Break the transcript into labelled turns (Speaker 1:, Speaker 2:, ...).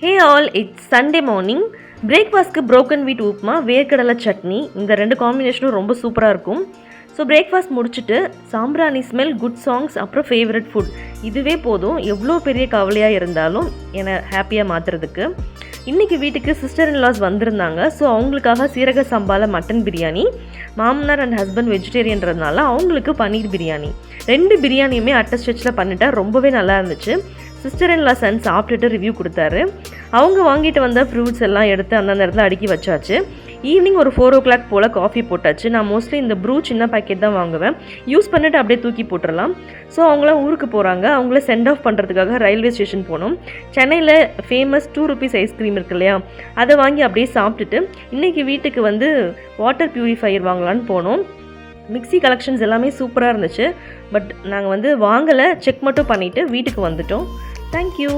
Speaker 1: Hey all, it's Sunday morning. பிரேக்ஃபாஸ்ட்க்கு broken wheat upma, வேர்க்கடலை சட்னி, இந்த 2 காம்பினேஷனும் ரொம்ப சூப்பராக இருக்கும். ஸோ பிரேக்ஃபாஸ்ட் முடிச்சுட்டு சாம்பிராணி ஸ்மெல், குட் சாங்ஸ், அப்புறம் ஃபேவரட் ஃபுட், இதுவே போதும் எவ்வளோ பெரிய கவலையாக இருந்தாலும் என்னை ஹாப்பியாக மாற்றுறதுக்கு. இன்றைக்கி வீட்டுக்கு சிஸ்டர் இன்லாஸ் வந்திருந்தாங்க. ஸோ அவங்களுக்காக சீரக சம்பால மட்டன் பிரியாணி, மாமனார் அண்ட் ஹஸ்பண்ட் வெஜிடேரியன்றதுனால அவங்களுக்கு பன்னீர் பிரியாணி. 2 பிரியாணியுமே அட்டை ஸ்டிச்சில் பண்ணிட்டேன், ரொம்பவே நல்லா இருந்துச்சு. சிஸ்டர் இன்லா சன் சாப்பிட்டுட்டு ரிவ்யூ கொடுத்தாரு. அவங்க வாங்கிட்டு வந்த ஃப்ரூட்ஸ் எல்லாம் எடுத்து அந்தந்த இடத்துல அடுக்கி வச்சாச்சு. ஈவினிங் ஒரு 4 o'clock போல் காஃபி போட்டாச்சு. நான் மோஸ்ட்லி இந்த ப்ரூ சின்ன பேக்கெட் தான் வாங்குவேன், யூஸ் பண்ணிவிட்டு அப்படியே தூக்கி போட்டுடலாம். ஸோ அவங்களாம் ஊருக்கு போகிறாங்க. அவங்கள சென்ட் ஆஃப் பண்ணுறதுக்காக ரயில்வே ஸ்டேஷன் போனோம். சென்னையில் ஃபேமஸ் 2 rupees ஐஸ்கிரீம் இருக்கு இல்லையா, அதை வாங்கி அப்படியே சாப்பிட்டுட்டு இன்றைக்கி வீட்டுக்கு வந்து வாட்டர் ப்யூரிஃபையர் வாங்கலான்னு போனோம். மிக்ஸி கலெக்ஷன்ஸ் எல்லாமே சூப்பராக இருந்துச்சு. பட் நாங்கள் வந்து வாங்கலை, செக் மட்டும் பண்ணிவிட்டு வீட்டுக்கு வந்துட்டோம். தேங்க்யூ.